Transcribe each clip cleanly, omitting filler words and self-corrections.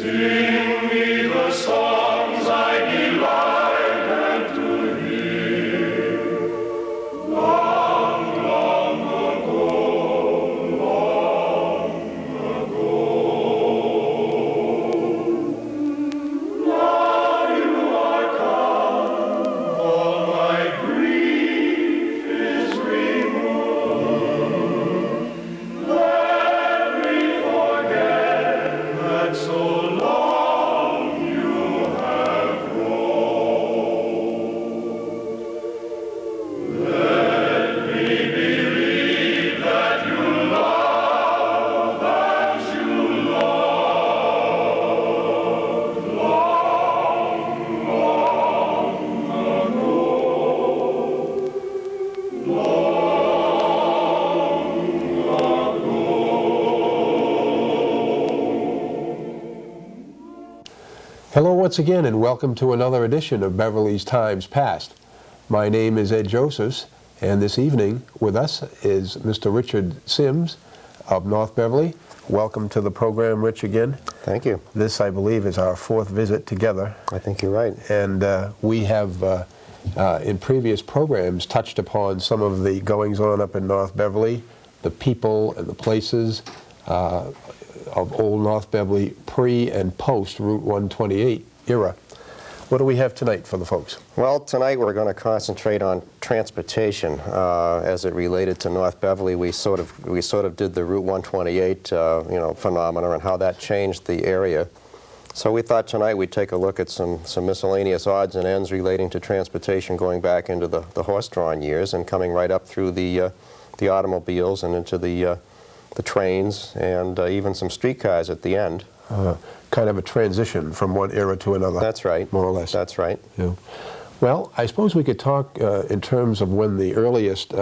Sing me the songs I delighted to hear. Long, long ago, now you are come, all my grief is removed. Let me forget that so long you have roamed. Let me believe that you love as you loved long, long ago. Hello once again, and welcome to another edition of Beverly's Times Past. My name is Ed Josephs, and this evening with us is Mr. Richard Symmes of North Beverly. Welcome to the program, Rich, again. Thank you. This, I believe, is our fourth visit together. I think you're right. And we have, in previous programs, touched upon some of the goings-on up in North Beverly, the people and the places of old North Beverly pre and post Route 128 era. What do we have tonight for the folks? Well, tonight we're going to concentrate on transportation as it related to North Beverly. We sort of did the Route 128 phenomena and how that changed the area. So we thought tonight we'd take a look at some miscellaneous odds and ends relating to transportation going back into the horse-drawn years and coming right up through the automobiles and into the trains and even some streetcars at the end. Kind of a transition from one era to another. That's right. More or less. That's right. Yeah. Well, I suppose we could talk in terms of when the earliest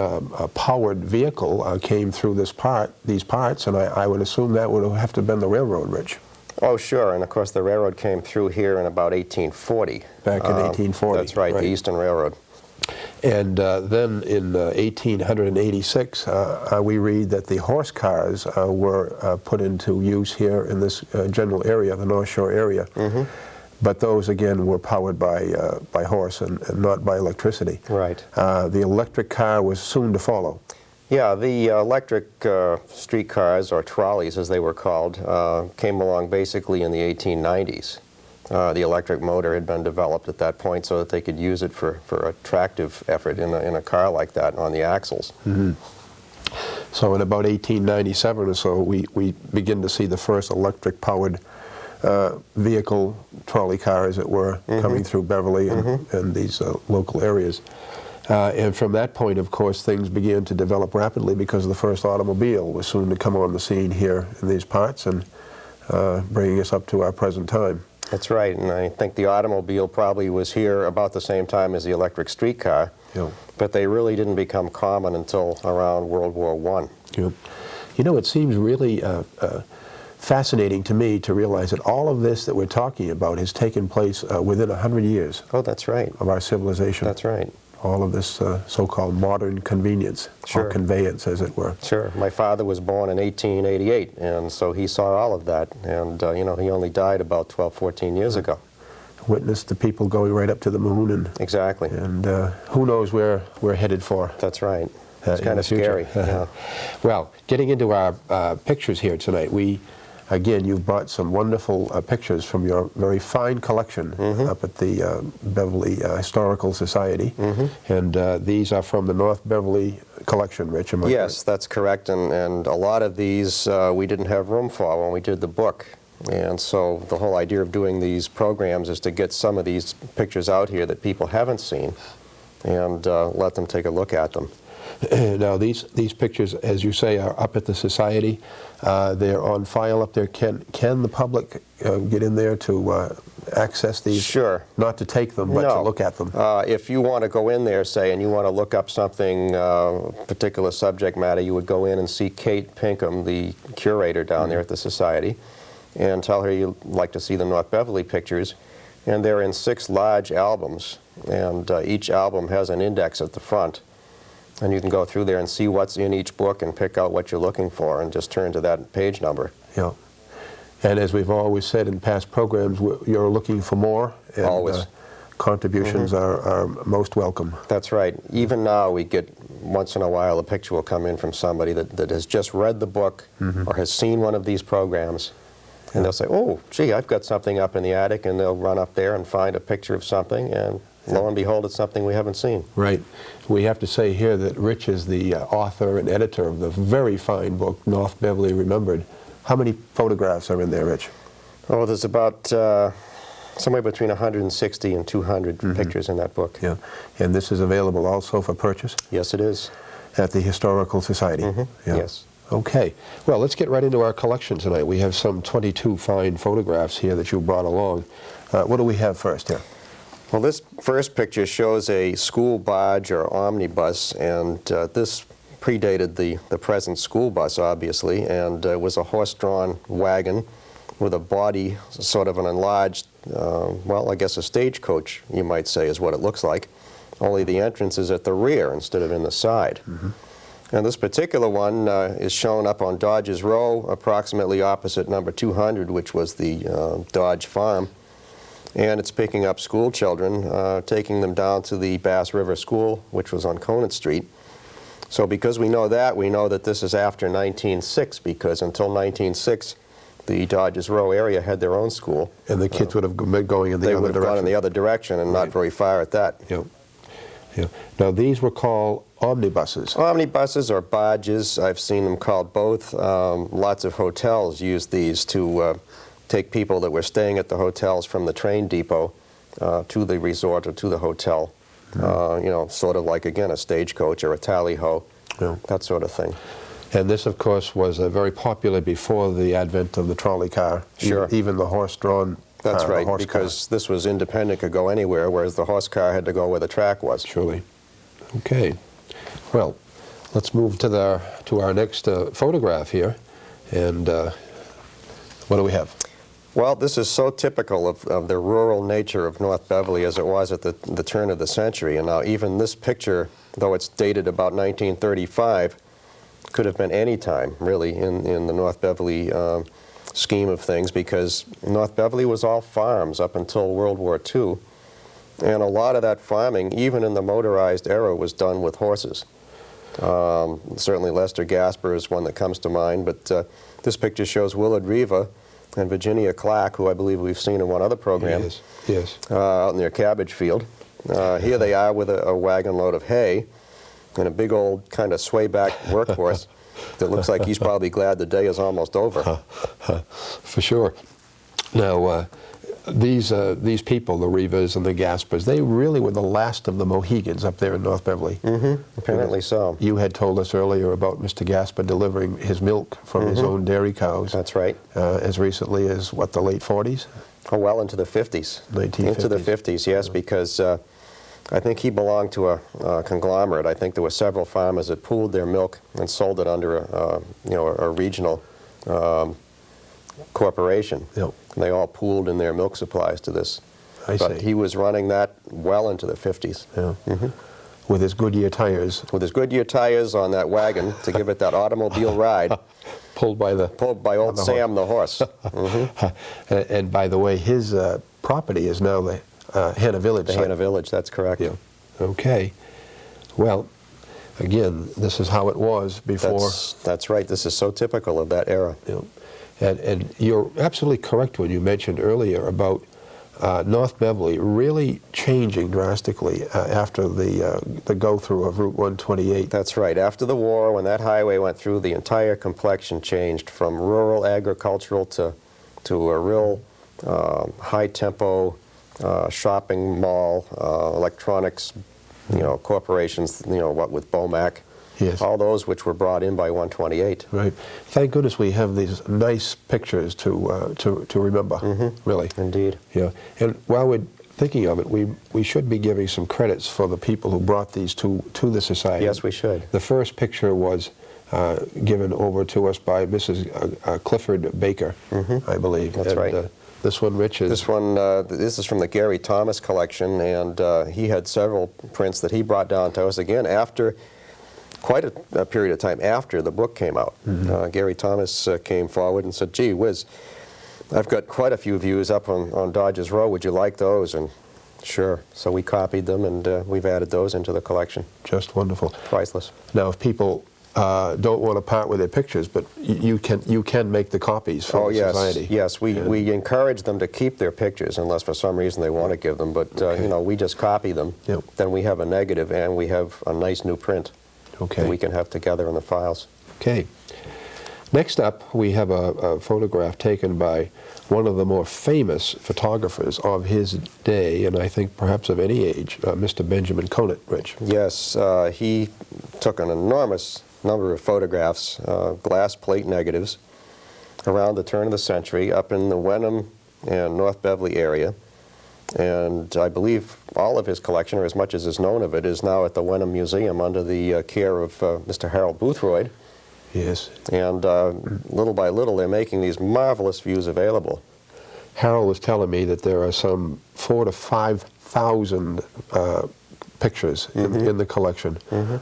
powered vehicle came through these parts, and I would assume that would have to have been the railroad, Rich. Oh, sure. And of course the railroad came through here in about 1840. Back in 1840. That's right, the Eastern Railroad. And then in 1886, we read that the horse cars were put into use here in this general area, the North Shore area. Mm-hmm. But those, again, were powered by horse and not by electricity. Right. The electric car was soon to follow. Yeah, the electric streetcars, or trolleys as they were called, came along basically in the 1890s. The electric motor had been developed at that point so that they could use it for a tractive effort in a car like that on the axles. Mm-hmm. So in about 1897 or so, we begin to see the first electric-powered vehicle, trolley car, as it were, mm-hmm. coming through Beverly and, mm-hmm. and these local areas. And from that point, of course, things began to develop rapidly because the first automobile was soon to come on the scene here in these parts and bringing us up to our present time. That's right, and I think the automobile probably was here about the same time as the electric streetcar, yeah. But they really didn't become common until around World War I. Yeah. You know, it seems really fascinating to me to realize that all of this that we're talking about has taken place within 100 years. Oh, that's right. Of our civilization. That's right. All of this so-called modern convenience, sure. Or conveyance, as it were. Sure. My father was born in 1888, and so he saw all of that, and he only died about 12, 14 years ago. Witnessed the people going right up to the moon, and exactly. And who knows where we're headed for. That's right. It's kind of scary. Yeah. Well, getting into our pictures here tonight, again, you've brought some wonderful pictures from your very fine collection mm-hmm. up at the Beverly Historical Society. Mm-hmm. And these are from the North Beverly collection, Rich, am I Yes, that's correct. And a lot of these we didn't have room for when we did the book. And so the whole idea of doing these programs is to get some of these pictures out here that people haven't seen and let them take a look at them. Now, these pictures, as you say, are up at the Society. They're on file up there. Can the public get in there to access these? Sure. Not to take them, but to look at them. If you want to go in there, say, and you want to look up something, particular subject matter, you would go in and see Kate Pinkham, the curator down mm-hmm. there at the Society, and tell her you'd like to see the North Beverly pictures. And they're in 6 large albums, and each album has an index at the front. And you can go through there and see what's in each book and pick out what you're looking for and just turn to that page number. Yeah. And as we've always said in past programs, you're looking for more. And, Always. Contributions are most welcome. That's right. Even now, we get, once in a while, a picture will come in from somebody that has just read the book or has seen one of these programs. And they'll say, oh, gee, I've got something up in the attic, and they'll run up there and find a picture of something, and lo and behold, it's something we haven't seen. Right. We have to say here that Rich is the author and editor of the very fine book, North Beverly Remembered. How many photographs are in there, Rich? Oh, there's about somewhere between 160 and 200 pictures in that book. Yeah. And this is available also for purchase? Yes, it is. At the Historical Society? Yeah. Yes. Okay. Well, let's get right into our collection tonight. We have some 22 fine photographs here that you brought along. What do we have first here? Well, this first picture shows a school barge or omnibus, and this predated the present school bus, obviously, and was a horse-drawn wagon with a body, sort of an enlarged, well, I guess a stagecoach, you might say, is what it looks like, only the entrance is at the rear instead of in the side. And this particular one is shown up on Dodge's Row, approximately opposite number 200, which was the Dodge farm. And it's picking up school children, taking them down to the Bass River School, which was on Conant Street. So because we know that this is after 1906, because until 1906, the Dodge's Row area had their own school. And the kids would have been going in the other direction. They would have gone in the other direction, and not very far at that. Yeah. Yeah. Now, these were called omnibuses. Omnibuses or barges, I've seen them called both. Lots of hotels used these to take people that were staying at the hotels from the train depot to the resort or to the hotel. You know, sort of like, again, a stagecoach or a tally-ho, that sort of thing. And this, of course, was very popular before the advent of the trolley car. Sure. Even the horse-drawn car. That's right, horse because this was independent, could go anywhere, whereas the horse car had to go where the track was. Surely. Okay. Well, let's move to our next photograph here. And what do we have? Well, this is so typical of the rural nature of North Beverly as it was at the turn of the century. And now even this picture, though it's dated about 1935, could have been any time, really, in the North Beverly scheme of things, because North Beverly was all farms up until World War II. And a lot of that farming, even in the motorized era, was done with horses. Certainly Lester Gasper is one that comes to mind, but this picture shows Willard Riva and Virginia Clark, who I believe we've seen in one other program, yes. out in their cabbage field. Here they are with a wagon load of hay and a big old kind of sway-back workhorse that looks like he's probably glad the day is almost over. For sure. Now, these people, the Rivas and the Gaspers, they really were the last of the Mohegans up there in North Beverly. Apparently so. You had told us earlier about Mr. Gasper delivering his milk from his own dairy cows. That's right. As recently as, what, the late 40s? Oh, well, into the 50s. 1950s. Into the 50s, yes, because I think he belonged to a conglomerate. I think there were several farmers that pooled their milk and sold it under a regional corporation. Yep. And they all pooled in their milk supplies to this. But see. he was running that well into the 50s. Yeah. With his Goodyear tires. With his Goodyear tires on that wagon to give it that automobile ride. Pulled by old Sam the horse. And by the way, his property is now the Hannah Village. The Hannah Village, that's correct. Yeah. Okay. Well, again, this is how it was before. That's right. This is so typical of that era. Yeah. And you're absolutely correct when you mentioned earlier about North Beverly really changing drastically after the go-through of Route 128. That's right. After the war, when that highway went through, the entire complexion changed from rural agricultural to a real high-tempo shopping mall, electronics, corporations, what with Bomac. Yes. All those which were brought in by 128. Right. Thank goodness we have these nice pictures to remember, really. Indeed. Yeah. And while we're thinking of it, we should be giving some credits for the people who brought these to the society. Yes, we should. The first picture was given over to us by Mrs. Clifford Baker, I believe. That's right. This one, Rich, is... This is from the Gary Thomas collection, and he had several prints that he brought down to us again after quite a period of time after the book came out. Gary Thomas came forward and said, gee whiz, I've got quite a few views up on Dodge's Row. Would you like those? And sure. So we copied them, and we've added those into the collection. Just wonderful. Priceless. Now, if people don't want to part with their pictures, but you can make the copies for the society. Yes, we encourage them to keep their pictures unless for some reason they want to give them. But Okay. you know, we just copy them. Yep. Then we have a negative, and we have a nice new print Okay. that we can have together in the files. Okay. Next up, we have a photograph taken by one of the more famous photographers of his day, and I think perhaps of any age, Mr. Benjamin Conant, Rich. Yes, he took an enormous number of photographs, glass plate negatives, around the turn of the century up in the Wenham and North Beverly area. And I believe all of his collection, or as much as is known of it, is now at the Wenham Museum under the care of Mr. Harold Boothroyd. Yes. And little by little, they're making these marvelous views available. Harold was telling me that there are some 4,000 to 5,000 pictures in the collection,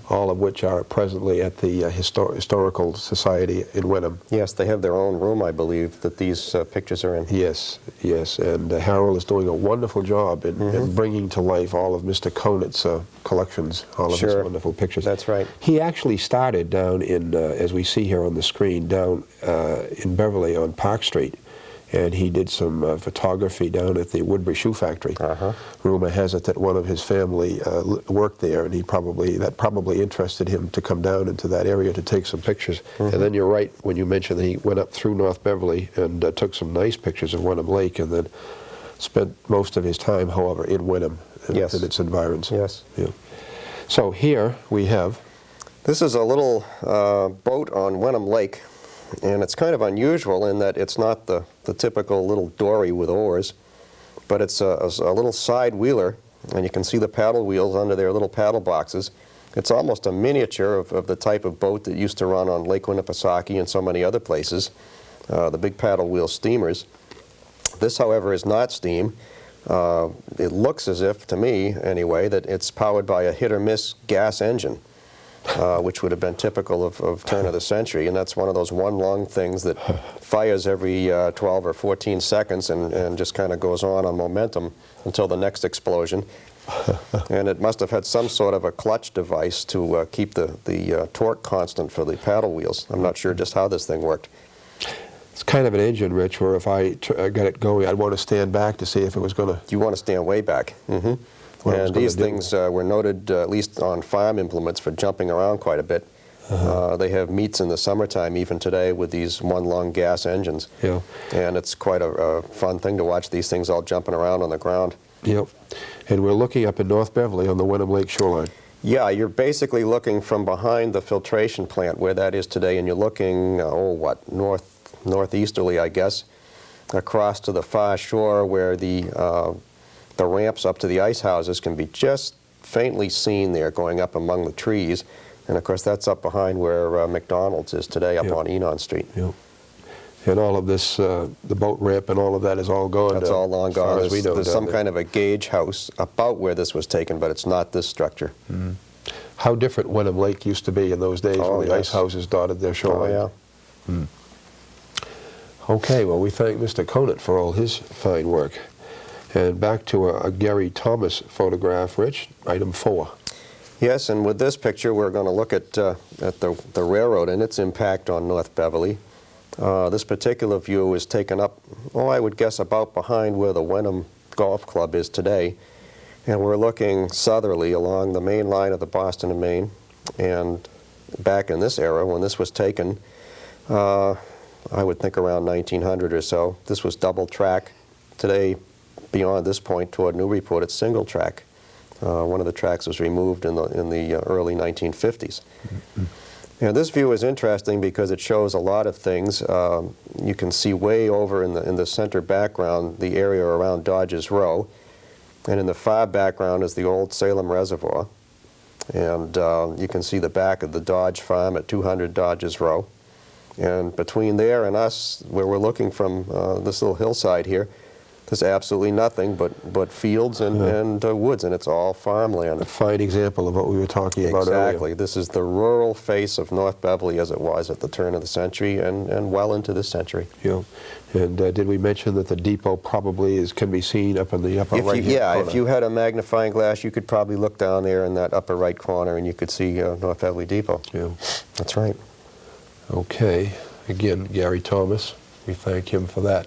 all of which are presently at the Historical Society in Wenham. Yes, they have their own room, I believe, that these pictures are in. Yes, yes, and Harold is doing a wonderful job in bringing to life all of Mr. Conant's collections, all of his Sure. wonderful pictures. That's right. He actually started down in, as we see here on the screen, down in Beverly on Park Street, and he did some photography down at the Woodbury Shoe Factory. Rumor has it that one of his family worked there, and that probably interested him to come down into that area to take some pictures. And then you're right when you mentioned that he went up through North Beverly and took some nice pictures of Wenham Lake, and then spent most of his time, however, in Wenham and Yes. its environs. Yes. Yeah. So here we have. This is a little boat on Wenham Lake, and it's kind of unusual in that it's not the typical little dory with oars, but it's a little side wheeler, and you can see the paddle wheels under their little paddle boxes. It's almost a miniature of the type of boat that used to run on Lake Winnipesaukee and so many other places, the big paddle wheel steamers. This, however, is not steam. It looks as if, to me anyway, that it's powered by a hit-or-miss gas engine. Which would have been typical of turn of the century, and that's one of those one-lung things that fires every 12 or 14 seconds and just kind of goes on momentum until the next explosion. And it must have had some sort of a clutch device to keep the torque constant for the paddle wheels. I'm not sure just how this thing worked. It's kind of an engine, Rich, where if I got it going, I'd want to stand back to see if it was going to. You want to stand way back. And these things were noted, at least on farm implements, for jumping around quite a bit. They have meets in the summertime, even today, with these one-lung gas engines. Yeah. And it's quite a fun thing to watch these things all jumping around on the ground. Yep. And we're looking up in North Beverly on the Wenham Lake shoreline. Yeah, you're basically looking from behind the filtration plant where that is today, and you're looking, northeasterly, I guess, across to the far shore where the ramps up to the ice houses can be just faintly seen there going up among the trees. And of course that's up behind where McDonald's is today, up on Enon Street. Yep. And all of this, the boat ramp and all of that is all gone. That's all long as far gone. as we know There's down some there. kind of a gauge house about where this was taken, but it's not this structure. How different Wenham Lake used to be in those days when the ice houses dotted their shoreline. Oh, yeah. Okay, well, we thank Mr. Conant for all his fine work. And back to a Gary Thomas photograph, Rich, item 4. Yes, and with this picture, we're going to look at the railroad and its impact on North Beverly. This particular view was taken up, I would guess about behind where the Wenham Golf Club is today. And we're looking southerly along the main line of the Boston and Maine. And back in this era, when this was taken, I would think around 1900 or so, this was double track. Today, beyond this point toward Newburyport, it's single track. One of the tracks was removed in the early 1950s. And this view is interesting because it shows a lot of things. You can see way over in the center background the area around Dodge's Row, and in the far background is the old Salem Reservoir. And you can see the back of the Dodge farm at 200 Dodge's Row. And between there and us, where we're looking from this little hillside here, There's absolutely nothing but fields and woods, and it's all farmland. A fine example of what we were talking about earlier. Exactly. This is the rural face of North Beverly as it was at the turn of the century and well into this century. Yeah. And did we mention that the depot probably can be seen up in the upper right-hand corner? If you had a magnifying glass, you could probably look down there in that upper right corner and you could see North Beverly Depot. Yeah. That's right. Okay. Again, Gary Thomas, we thank him for that.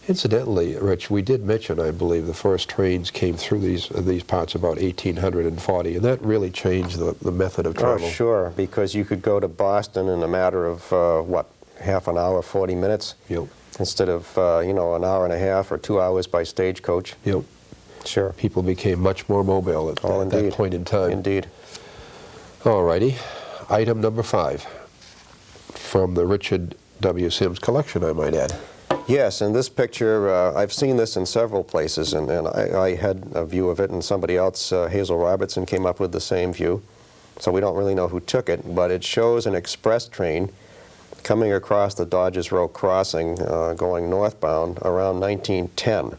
Incidentally, Rich, we did mention, I believe, the first trains came through these parts about 1840, and that really changed the method of travel. Oh, sure, because you could go to Boston in a matter of, half an hour, 40 minutes? Yep. Instead of, an hour and a half or 2 hours by stagecoach. Yep. Sure. People became much more mobile at that point in time. Indeed. All righty. Item number 5 from the Richard W. Symmes collection, I might add. Yes, and this picture, I've seen this in several places, and I had a view of it, and somebody else, Hazel Robertson, came up with the same view. So we don't really know who took it, but it shows an express train coming across the Dodges Row crossing going northbound around 1910.